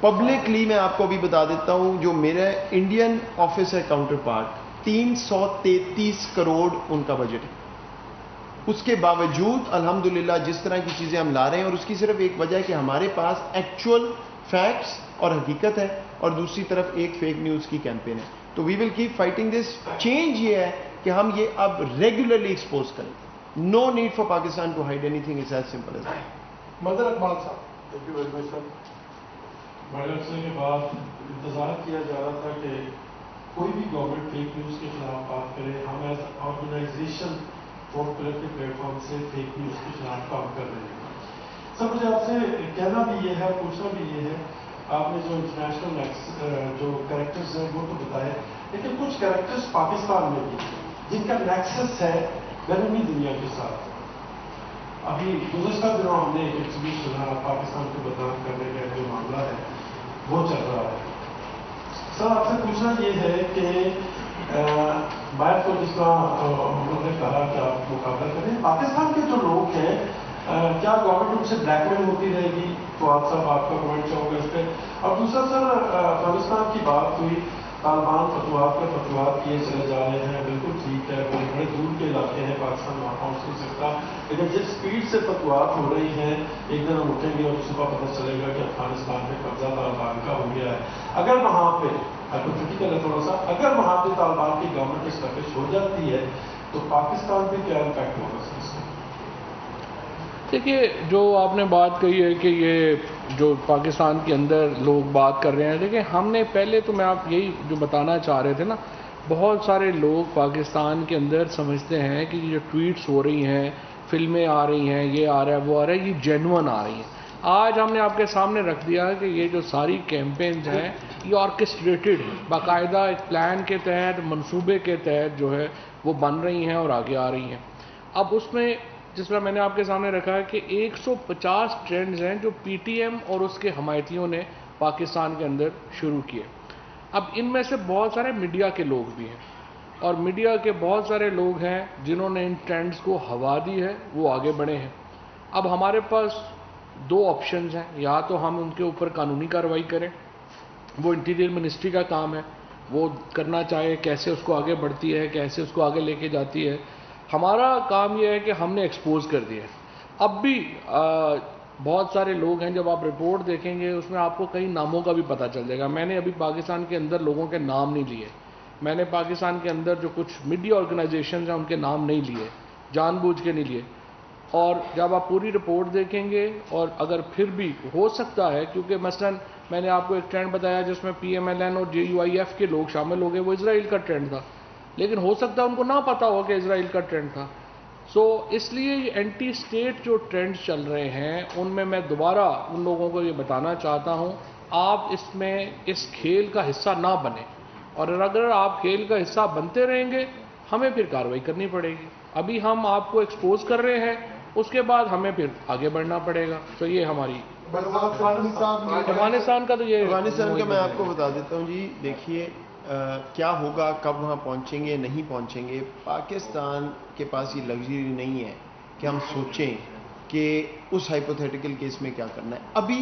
Publicly میں آپ کو بھی بتا دیتا ہوں، جو میرا Indian office ہے کاؤنٹر پارٹ، 333 کروڑ ان کا بجٹ ہے. اس کے باوجود الحمدللہ جس طرح کی چیزیں ہم لا رہے ہیں، اور اس کی صرف ایک وجہ ہے کہ ہمارے پاس ایکچوئل فیکٹس اور حقیقت ہے، اور دوسری طرف ایک فیک نیوز کی کیمپین ہے. تو we will keep fighting this. Change یہ ہے کہ ہم یہ اب ریگولرلی ایکسپوز کریں. No need for Pakistan to hide anything. It's as simple as that. مدر Iqbal sahab. Thank you very much sir. بڑے عرصے کے بعد انتظار کیا جا رہا تھا کہ کوئی بھی گورنمنٹ فیک نیوز کے خلاف بات کرے. ہم ایز آرگنائزیشن فور پلیٹ کے پلیٹ فارم سے فیک نیوز کے خلاف کام کر رہے ہیں. سر مجھے آپ سے کہنا بھی یہ ہے، پوچھنا بھی یہ ہے، آپ نے جو انٹرنیشنل جو کریکٹرز ہیں وہ تو بتائے، لیکن کچھ کریکٹرز پاکستان میں بھی جن کا نیکسس ہے بیرونی دنیا کے ساتھ. ابھی گزشتہ دنوں ہم نے ایک ایگزیبیشن پاکستان کو بدنام کرنے کا جو معاملہ ہے وہ چل رہا ہے. سر آپ سے پوچھنا یہ ہے کہ باہر کو جس طرح انہوں نے کہا کہ آپ مقابلہ کریں، پاکستان کے جو لوگ ہیں کیا گورنمنٹ ان سے بلیک میل ہوتی رہے گی؟ تو آپ صاحب آپ کا کمنٹ چاہوں گا اس پہ. اور دوسرا سر، افغانستان کی بات ہوئی، طالبان فتوحات پہ فتوحات کیے چلے جا رہے ہیں، بالکل ٹھیک ہے، وہ بڑے دور کے علاقے ہیں، پاکستان وہاں پہنچ نہیں سکتا، لیکن جس اسپیڈ سے فتوحات ہو رہی ہیں، ایک دن ہم اٹھیں گے اور صبح پتہ چلے گا کہ افغانستان میں قبضہ طالبان کا ہو گیا ہے. اگر وہاں پہ ہائپوتھیٹیکل ہے تھوڑا سا، اگر وہاں پہ طالبان کی گورنمنٹ اسٹیبلش ہو جاتی ہے تو پاکستان پہ کیا امپیکٹ ہوگا سر اس کا؟ دیکھیے، جو آپ نے بات کہی ہے کہ یہ جو پاکستان کے اندر لوگ بات کر رہے ہیں، دیکھیں ہم نے پہلے تو میں آپ یہی جو بتانا چاہ رہے تھے نا، بہت سارے لوگ پاکستان کے اندر سمجھتے ہیں کہ یہ جو ٹویٹس ہو رہی ہیں، فلمیں آ رہی ہیں، یہ آ رہا ہے وہ آ رہا ہے، یہ جینون آ رہی ہیں. آج ہم نے آپ کے سامنے رکھ دیا کہ یہ جو ساری کیمپینز ہیں یہ آرکسٹریٹڈ ہیں، باقاعدہ ایک پلان کے تحت، منصوبے کے تحت جو ہے وہ بن رہی ہیں اور آگے آ رہی ہیں. اب اس میں جس طرح میں نے آپ کے سامنے رکھا ہے کہ 150 ٹرینڈز ہیں جو پی ٹی ایم اور اس کے حمایتیوں نے پاکستان کے اندر شروع کیے. اب ان میں سے بہت سارے میڈیا کے لوگ بھی ہیں، اور میڈیا کے بہت سارے لوگ ہیں جنہوں نے ان ٹرینڈز کو ہوا دی ہے، وہ آگے بڑھے ہیں. اب ہمارے پاس دو آپشنز ہیں، یا تو ہم ان کے اوپر قانونی کارروائی کریں، وہ انٹیریئر منسٹری کا کام ہے، وہ کرنا چاہے کیسے اس کو آگے بڑھتی ہے، کیسے اس کو آگے لے کے جاتی ہے. ہمارا کام یہ ہے کہ ہم نے ایکسپوز کر دیا ہے. اب بھی بہت سارے لوگ ہیں، جب آپ رپورٹ دیکھیں گے اس میں آپ کو کئی ناموں کا بھی پتہ چل جائے گا. میں نے ابھی پاکستان کے اندر لوگوں کے نام نہیں لیے، میں نے پاکستان کے اندر جو کچھ میڈیا آرگنائزیشنز ہیں ان کے نام نہیں لیے، جان بوجھ کے نہیں لیے. اور جب آپ پوری رپورٹ دیکھیں گے، اور اگر پھر بھی ہو سکتا ہے، کیونکہ مثلا میں نے آپ کو ایک ٹرینڈ بتایا جس میں پی ایم ایل این اور جے یو آئی ایف کے لوگ شامل ہو گئے، وہ اسرائیل کا ٹرینڈ تھا، لیکن ہو سکتا ہے ان کو نہ پتا ہو کہ اسرائیل کا ٹرینڈ تھا. سو اس لیے یہ اینٹی اسٹیٹ جو ٹرینڈز چل رہے ہیں ان میں دوبارہ ان لوگوں کو یہ بتانا چاہتا ہوں، آپ اس میں اس کھیل کا حصہ نہ بنیں، اور اگر آپ کھیل کا حصہ بنتے رہیں گے ہمیں پھر کارروائی کرنی پڑے گی. ابھی ہم آپ کو ایکسپوز کر رہے ہیں، اس کے بعد ہمیں پھر آگے بڑھنا پڑے گا. تو یہ ہماری افغانستان کا تو یہ افغانستان کا میں آپ کو بتا دیتا ہوں جی. دیکھیے کیا ہوگا، کب وہاں پہنچیں گے نہیں پہنچیں گے. پاکستان کے پاس یہ لگژری نہیں ہے کہ ہم سوچیں کہ اس ہائپوتھیٹیکل کیس میں کیا کرنا ہے. ابھی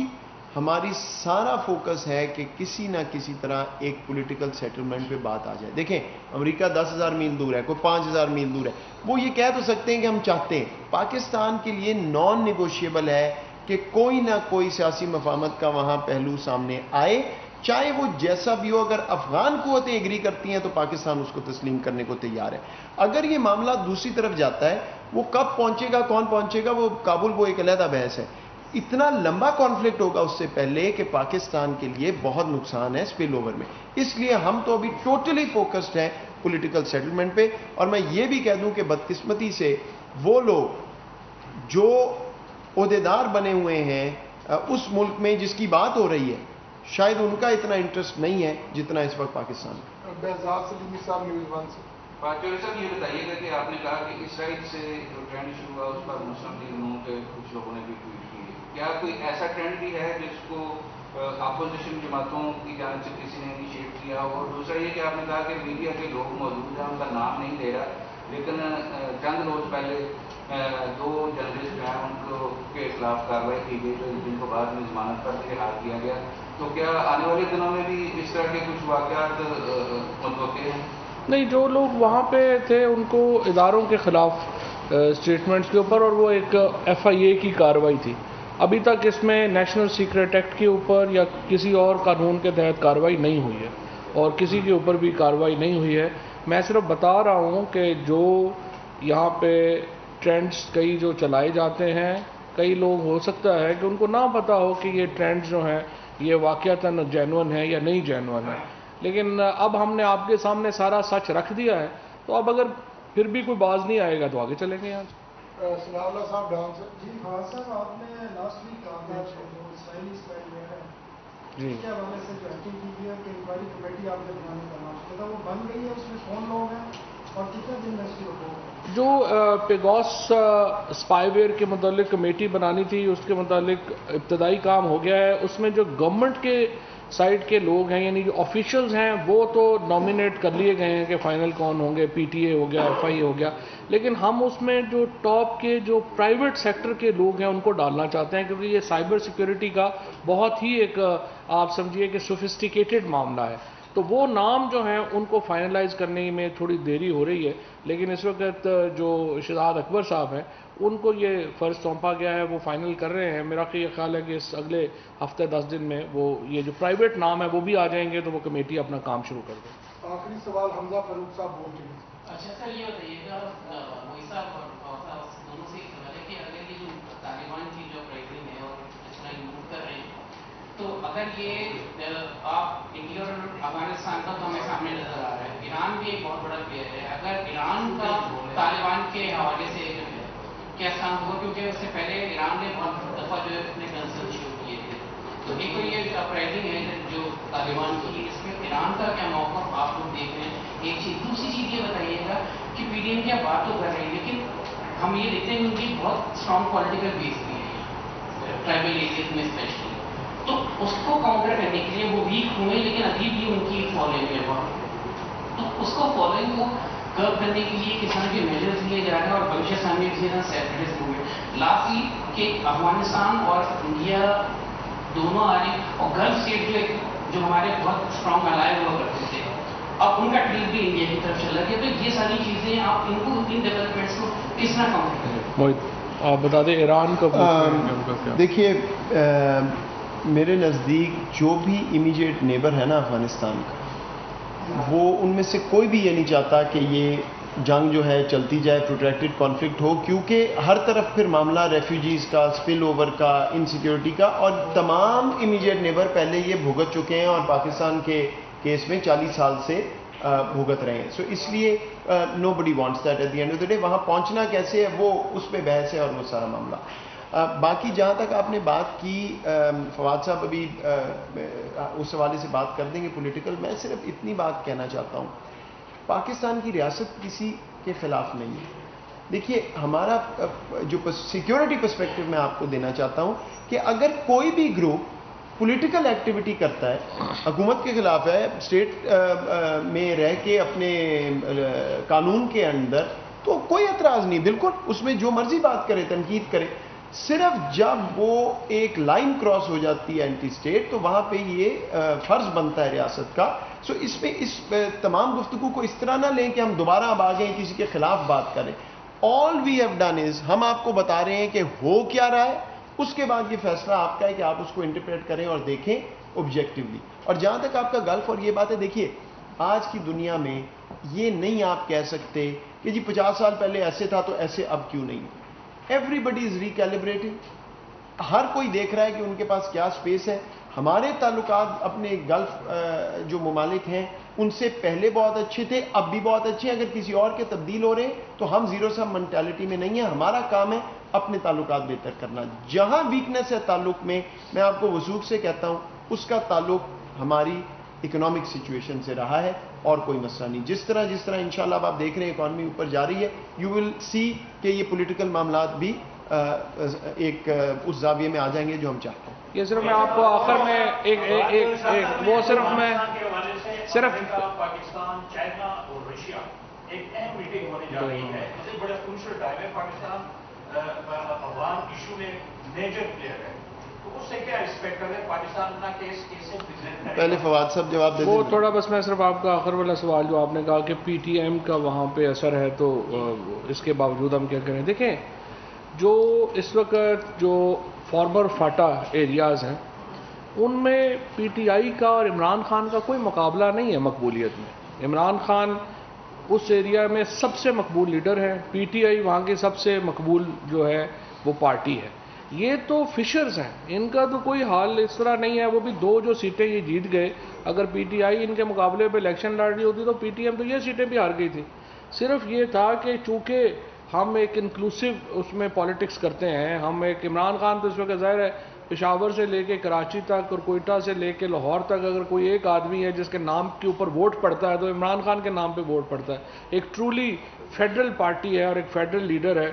ہماری سارا فوکس ہے کہ کسی نہ کسی طرح ایک پولیٹیکل سیٹلمنٹ پہ بات آ جائے. دیکھیں امریکہ 10,000 میل دور ہے، کوئی 5,000 میل دور ہے، وہ یہ کہہ تو سکتے ہیں کہ ہم چاہتے ہیں. پاکستان کے لیے نان نیگوشیبل ہے کہ کوئی نہ کوئی سیاسی مفاہمت کا وہاں پہلو سامنے آئے، چاہے وہ جیسا بھی ہو. اگر افغان قوتیں ایگری کرتی ہیں تو پاکستان اس کو تسلیم کرنے کو تیار ہے. اگر یہ معاملہ دوسری طرف جاتا ہے، وہ کب پہنچے گا، کون پہنچے گا، وہ کابل وہ ایک علیحدہ بحث ہے. اتنا لمبا کانفلکٹ ہوگا اس سے پہلے کہ پاکستان کے لیے بہت نقصان ہے اسپل اوور میں. اس لیے ہم تو ابھی ٹوٹلی فوکسڈ ہیں پولیٹیکل سیٹلمنٹ پہ. اور میں یہ بھی کہہ دوں کہ بدقسمتی سے وہ لوگ جو عہدیدار بنے ہوئے ہیں اس ملک میں جس کی بات ہو رہی ہے، شاید ان کا اتنا انٹرسٹ نہیں ہے جتنا اس وقت پاکستان میں. بہزاد سلیمی صاحب نیوز 1 سے. چوہدری صاحب یہ بتائیے گا کہ آپ نے کہا کہ اسرائیل سے جو ٹرینڈ شروع ہوا اس پر مسلم لیگ نون کے کچھ لوگوں نے بھی ٹویٹ کی، کیا کوئی ایسا ٹرینڈ بھی ہے جس کو اپوزیشن جماعتوں کی جانب سے کسی نے انیشیٹ کیا؟ اور دوسرا یہ کہ آپ نے کہا کہ میڈیا کے لوگ موجود ہیں، ان کا نام نہیں لے رہا، لیکن چند روز پہلے دو جرنلسٹ ہیں ان کو کے خلاف کارروائی کی گئی تو جن کو بعد میں ضمانت پر رہا کیا گیا. تو کیا آنے والے دنوں میں بھی اس طرح کے کچھ واقعات متوقع ہیں؟ نہیں، جو لوگ وہاں پہ تھے ان کو اداروں کے خلاف اسٹیٹمنٹس کے اوپر، اور وہ ایک FIA کی کارروائی تھی. ابھی تک اس میں نیشنل سیکریٹ ایکٹ کے اوپر یا کسی اور قانون کے تحت کارروائی نہیں ہوئی ہے، اور کسی کے اوپر بھی کارروائی نہیں ہوئی ہے. میں صرف بتا رہا ہوں کہ جو یہاں پہ ٹرینڈز کئی جو چلائے جاتے ہیں، کئی لوگ ہو سکتا ہے کہ ان کو نہ پتہ ہو کہ یہ ٹرینڈز جو ہیں یہ واقعتاً جینون ہے یا نہیں جینون ہے. لیکن اب ہم نے آپ کے سامنے سارا سچ رکھ دیا ہے، تو اب اگر پھر بھی کوئی باز نہیں آئے گا تو آگے چلیں گے. یہاں سے ثناء اللہ صاحب ڈان سے. جی فواز صاحب، آپ نے لاسٹ ویک کہا تھا جو اسرائیلی اسپائی ویئر ہے جی اس کے حوالے سے جو ایکٹنگ کی گئی ہے کہ انکوائری کمیٹی آپ نے بنانے کا نام کیا تھا، وہ بن گئی ہے؟ اس میں کون لوگ ہیں اور کتنے دن میں اس کی رپورٹ؟ جو پیگاس اسپائی ویئر کے متعلق کمیٹی بنانی تھی، اس کے متعلق ابتدائی کام ہو گیا ہے. اس میں جو گورنمنٹ کے سائڈ کے لوگ ہیں، یعنی جو آفیشلز ہیں، وہ تو نامینیٹ کر لیے گئے ہیں کہ فائنل کون ہوں گے. PTA ہو گیا، FI ہو گیا. لیکن ہم اس میں جو ٹاپ کے جو پرائیویٹ سیکٹر کے لوگ ہیں ان کو ڈالنا چاہتے ہیں، کیونکہ یہ سائبر سیکیورٹی کا بہت ہی ایک آپ سمجھیے کہ سوفسٹیکیٹڈ معاملہ ہے. تو وہ نام جو ہیں ان کو فائنلائز کرنے میں تھوڑی دیری ہو رہی ہے. لیکن اس وقت جو شہزاد اکبر صاحب ہیں ان کو یہ فرض سونپا گیا ہے، وہ فائنل کر رہے ہیں. میرا خیال ہے کہ اس اگلے ہفتے 10 دن میں وہ یہ جو پرائیویٹ نام ہے وہ بھی آ جائیں گے، تو وہ کمیٹی اپنا کام شروع کر دے. آخری سوال حمزہ فاروق صاحب بول رہے ہیں. اچھا سر، یہ بتائیے گا موئی صاحب اور دونوں سے ایک سوال ہے کہ اگر یہ جو طالبان کی جو اپرائزنگ ہے اور اسرائیل موو کر رہے ہیں، تو اگر یہ آپ انڈیا اور افغانستان کا تو ہمیں سامنے نظر آ رہا ہے، ایران بھی ایک بہت بڑا پلیئر ہے. اگر ایران کا طالبان کے حوالے سے جو ہے کیا کام ہوگا؟ کیونکہ اس سے پہلے ایران نے بہت دفعہ جو ہے اپنے کنسرن شروع کیے تھے. تو ایک تو یہ جو اپرائزنگ ہے جو طالبان کی، اس میں ایران کا کیا موقف آپ لوگ دیکھ رہے ہیں؟ ایک چیز. دوسری چیز یہ بتائیے گا کہ PDM کیا بات تو کر رہی ہے، لیکن ہم یہ دیکھتے ہیں کہ ان کی بہت اسٹرانگ پولیٹیکل بیس بھی ہے ٹرائبل ایریاز میں اسپیشلی. تو اس کو کاؤنٹر کرنے کے لیے وہ ویک ہوئے، لیکن ابھی بھی ان کی فالوئنگ ہے بہت. تو اس کو فالوئنگ کو کرو کرنے کے لیے کس طرح کے میجرز لیے جا رہے ہیں، اور بلوچستان میں کسی طرح سیپریٹسٹ موومنٹ لاسٹلی کہ افغانستان اور انڈیا دونوں آ رہے ہیں، اور گلف اسٹیٹ جو ہمارے بہت اسٹرانگ الائے ہوا کرتے تھے، اب ان کا ٹریل بھی انڈیا کی طرف چل رہا ہے. تو یہ ساری چیزیں آپ ان کو ان ڈیولپمنٹس کو کس طرح کاؤنٹر کریں؟ موہت آپ بتا دیں ایران کا. دیکھیے میرے نزدیک جو بھی امیجیٹ نیبر ہے نا افغانستان کا، وہ ان میں سے کوئی بھی یہ نہیں چاہتا کہ یہ جنگ جو ہے چلتی جائے، پروٹریکٹڈ کانفلکٹ ہو، کیونکہ ہر طرف پھر معاملہ ریفیوجیز کا، اسپل اوور کا، انسیکیورٹی کا، اور تمام امیجیٹ نیبر پہلے یہ بھگت چکے ہیں اور پاکستان کے کیس میں 40 سال سے بھگت رہے ہیں. سو اس لیے nobody wants that at the end of the day. وہاں پہنچنا کیسے ہے وہ اس پہ بحث ہے اور وہ سارا معاملہ. باقی جہاں تک آپ نے بات کی، فواد صاحب ابھی اس حوالے سے بات کر دیں گے پولیٹیکل. میں صرف اتنی بات کہنا چاہتا ہوں، پاکستان کی ریاست کسی کے خلاف نہیں ہے. دیکھیے ہمارا جو سیکیورٹی پرسپیکٹو میں آپ کو دینا چاہتا ہوں کہ اگر کوئی بھی گروپ پولیٹیکل ایکٹیویٹی کرتا ہے، حکومت کے خلاف ہے، اسٹیٹ میں رہ کے اپنے قانون کے اندر، تو کوئی اعتراض نہیں، بالکل اس میں جو مرضی بات کرے، تنقید کرے. صرف جب وہ ایک لائن کراس ہو جاتی ہے اینٹی اسٹیٹ، تو وہاں پہ یہ فرض بنتا ہے ریاست کا. سو اس میں اس تمام گفتگو کو اس طرح نہ لیں کہ ہم دوبارہ اب آگے کسی کے خلاف بات کریں. آل وی ہیو ڈن از، ہم آپ کو بتا رہے ہیں کہ ہو کیا رہا ہے، اس کے بعد یہ فیصلہ آپ کا ہے کہ آپ اس کو انٹرپریٹ کریں اور دیکھیں آبجیکٹیولی. اور جہاں تک آپ کا گلف اور یہ بات ہے، دیکھیے آج کی دنیا میں یہ نہیں آپ کہہ سکتے کہ جی 50 سال پہلے ایسے تھا تو ایسے اب کیوں نہیں. ایوری بڈی از ریکیلیبریٹنگ. ہر کوئی دیکھ رہا ہے کہ ان کے پاس کیا سپیس ہے. ہمارے تعلقات اپنے گلف جو ممالک ہیں ان سے پہلے بہت اچھے تھے، اب بھی بہت اچھے ہیں. اگر کسی اور کے تبدیل ہو رہے ہیں تو ہم زیرو سم مینٹیلٹی میں نہیں ہیں. ہمارا کام ہے اپنے تعلقات بہتر کرنا. جہاں ویکنس ہے تعلق میں آپ کو وثوق سے کہتا ہوں، اس کا تعلق ہماری اکنامک سچویشن سے رہا ہے اور کوئی مسئلہ نہیں. جس طرح انشاءاللہ اب آپ دیکھ رہے ہیں اکانومی اوپر جا رہی ہے، یو ول سی کہ یہ پولیٹیکل معاملات بھی ایک اس زاویے میں آ جائیں گے جو ہم چاہتے ہیں. یہ صرف میں آپ کو آخر میں وہ صرف پاکستان، چائنا اور رشیا ایک اہم میٹنگ ہونے جا رہی ہے. بڑا کروشل ٹائم ہے. پاکستان افغان ایشو میں میجر پلیئر ہے، تو اس سے کیا ایکسپیکٹ کر رہے ہیں؟ پاکستان اپنا کیس کیسے پریزنٹ کرے؟ پہلے فواد صاحب جواب دے دیں. وہ تھوڑا بس میں صرف آپ کا آخر والا سوال جو آپ نے کہا کہ پی ٹی ایم کا وہاں پہ اثر ہے، تو اس کے باوجود ہم کیا کریں. دیکھیں، جو اس وقت جو فارمر فاٹا ایریاز ہیں ان میں پی ٹی آئی کا اور عمران خان کا کوئی مقابلہ نہیں ہے مقبولیت میں. عمران خان اس ایریا میں سب سے مقبول لیڈر ہے، پی ٹی آئی وہاں کی سب سے مقبول جو ہے وہ پارٹی ہے. یہ تو فشرز ہیں، ان کا تو کوئی حال اس طرح نہیں ہے. وہ بھی 2 جو سیٹیں یہ جیت گئے، اگر پی ٹی آئی ان کے مقابلے پہ الیکشن لڑ رہی ہوتی تو پی ٹی ایم تو یہ سیٹیں بھی ہار گئی تھی. صرف یہ تھا کہ چونکہ ہم ایک انکلوسیو اس میں پالیٹکس کرتے ہیں، ہم ایک عمران خان تو اس وقت ظاہر ہے پشاور سے لے کے کراچی تک اور کوئٹہ سے لے کے لاہور تک اگر کوئی ایک آدمی ہے جس کے نام کے اوپر ووٹ پڑتا ہے تو عمران خان کے نام پہ ووٹ پڑتا ہے. ایک ٹرولی فیڈرل پارٹی ہے اور ایک فیڈرل لیڈر ہے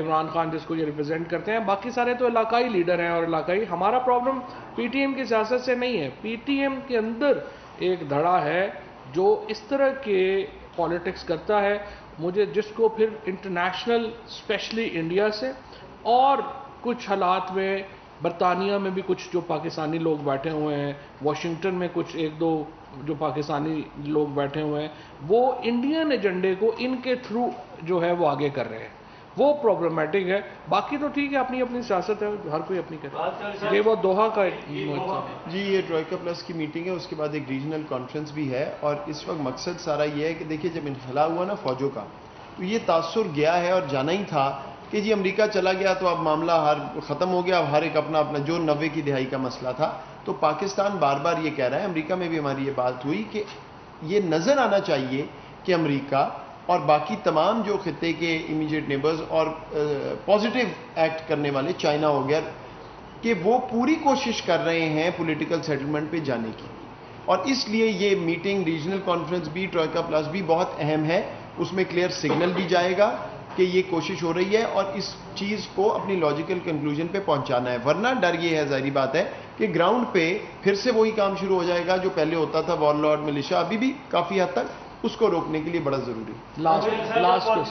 عمران خان جس کو یہ ریپرزینٹ کرتے ہیں. باقی سارے تو علاقائی لیڈر ہیں اور علاقائی. ہمارا پرابلم پی ٹی ایم کی سیاست سے نہیں ہے. پی ٹی ایم کے اندر ایک دھڑا ہے جو اس طرح کے پالیٹکس کرتا ہے، مجھے جس کو پھر انٹرنیشنل اسپیشلی انڈیا سے اور کچھ حالات میں برطانیہ میں بھی کچھ جو پاکستانی لوگ بیٹھے ہوئے ہیں، واشنگٹن میں کچھ 1-2 جو پاکستانی لوگ بیٹھے ہوئے ہیں، وہ انڈین ایجنڈے کو ان کے تھرو جو ہے وہ آگے کر رہے ہیں. وہ پرابلمیٹک ہے. باقی تو ٹھیک ہے، اپنی اپنی سیاست ہے، ہر کوئی اپنی کرتا ہے. یہ وہ دوحہ کا جی یہ ٹروئکا پلس کی میٹنگ ہے، اس کے بعد ایک ریجنل کانفرنس بھی ہے، اور اس وقت مقصد سارا یہ ہے کہ دیکھیے جب انخلا ہوا نا فوجوں کا تو یہ تاثر گیا ہے اور جانا ہی تھا کہ جی امریکہ چلا گیا تو اب معاملہ ختم ہو گیا. اب ہر ایک اپنا اپنا جو 90 کی دہائی کا مسئلہ تھا. تو پاکستان بار بار یہ کہہ رہا ہے، امریکہ میں بھی ہماری یہ بات ہوئی کہ یہ نظر آنا چاہیے کہ امریکہ اور باقی تمام جو خطے کے امیجیٹ نیبرز اور پازیٹیو ایکٹ کرنے والے چائنا ہو گیا کہ وہ پوری کوشش کر رہے ہیں پولیٹیکل سیٹلمنٹ پہ جانے کی. اور اس لیے یہ میٹنگ ریجنل کانفرنس بھی ٹروئکا پلس بھی بہت اہم ہے. اس میں کلیئر سگنل بھی جائے گا کہ یہ کوشش ہو رہی ہے اور اس چیز کو اپنی لاجیکل کنکلوژن پہ پہنچانا ہے. ورنہ ڈر یہ ہے، ظاہری بات ہے کہ گراؤنڈ پہ پھر سے وہی کام شروع ہو جائے گا جو پہلے ہوتا تھا، وار لارڈ ملیشیا ابھی بھی کافی حد تک. اس کو روکنے کے لیے بڑا ضروری ہے.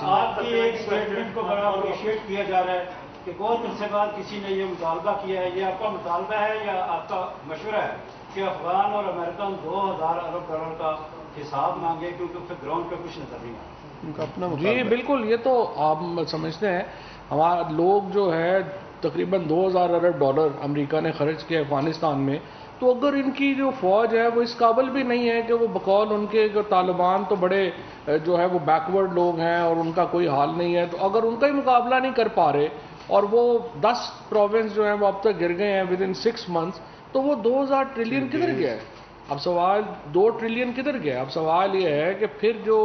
آپ کی ایک اسٹیٹمنٹ کو بڑا اپریشیٹ کیا جا رہا ہے کہ بہت عرصے بعد کسی نے یہ مطالبہ کیا ہے. یہ آپ کا مطالبہ ہے یا آپ کا مشورہ ہے کہ افغان اور امریکن 2000 ارب ڈالر کا حساب مانگے کیونکہ پھر گراؤنڈ پہ کچھ نظر نہیں آتا؟ ان کا اپنا جی بالکل. یہ تو آپ سمجھتے ہیں ہمارے لوگ جو ہے تقریباً 2000 ارب ڈالر امریکہ نے خرچ کیا افغانستان میں. تو اگر ان کی جو فوج ہے وہ اس قابل بھی نہیں ہے کہ وہ بقول ان کے جو طالبان تو بڑے جو ہے وہ بیکورڈ لوگ ہیں اور ان کا کوئی حال نہیں ہے، تو اگر ان کا ہی مقابلہ نہیں کر پا رہے اور وہ 10 پروونس جو ہیں وہ اب تک گر گئے ہیں ود ان 6 months، تو وہ 2000 ٹریلین کدھر گیا ہے؟ اب سوال 2 ٹریلین کدھر گیا؟ اب سوال یہ ہے کہ پھر جو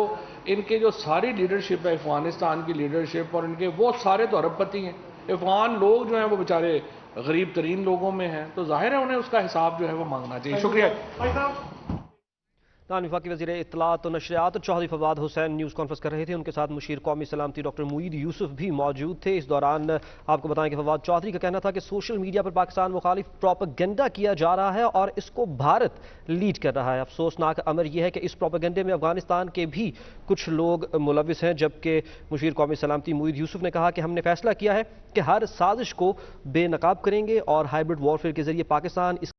ان کے جو ساری لیڈرشپ ہے افغانستان کی لیڈرشپ اور ان کے وہ سارے تو ارب پتی ہیں. افغان لوگ جو ہیں وہ بیچارے غریب ترین لوگوں میں ہیں، تو ظاہر ہے انہیں اس کا حساب جو ہے وہ مانگنا چاہیے. شکریہ. وفاقی وزیر اطلاعات و نشریات چودھری فواد حسین نیوز کانفرنس کر رہے تھے. ان کے ساتھ مشیر قومی سلامتی ڈاکٹر معید یوسف بھی موجود تھے. اس دوران آپ کو بتائیں کہ فواد چودھری کا کہنا تھا کہ سوشل میڈیا پر پاکستان مخالف پروپیگنڈا کیا جا رہا ہے اور اس کو بھارت لیڈ کر رہا ہے. افسوسناک امر یہ ہے کہ اس پروپیگنڈے میں افغانستان کے بھی کچھ لوگ ملوث ہیں. جبکہ مشیر قومی سلامتی معید یوسف نے کہا کہ ہم نے فیصلہ کیا ہے کہ ہر سازش کو بے نقاب کریں گے اور ہائبرڈ وارفیئر کے ذریعے پاکستان اس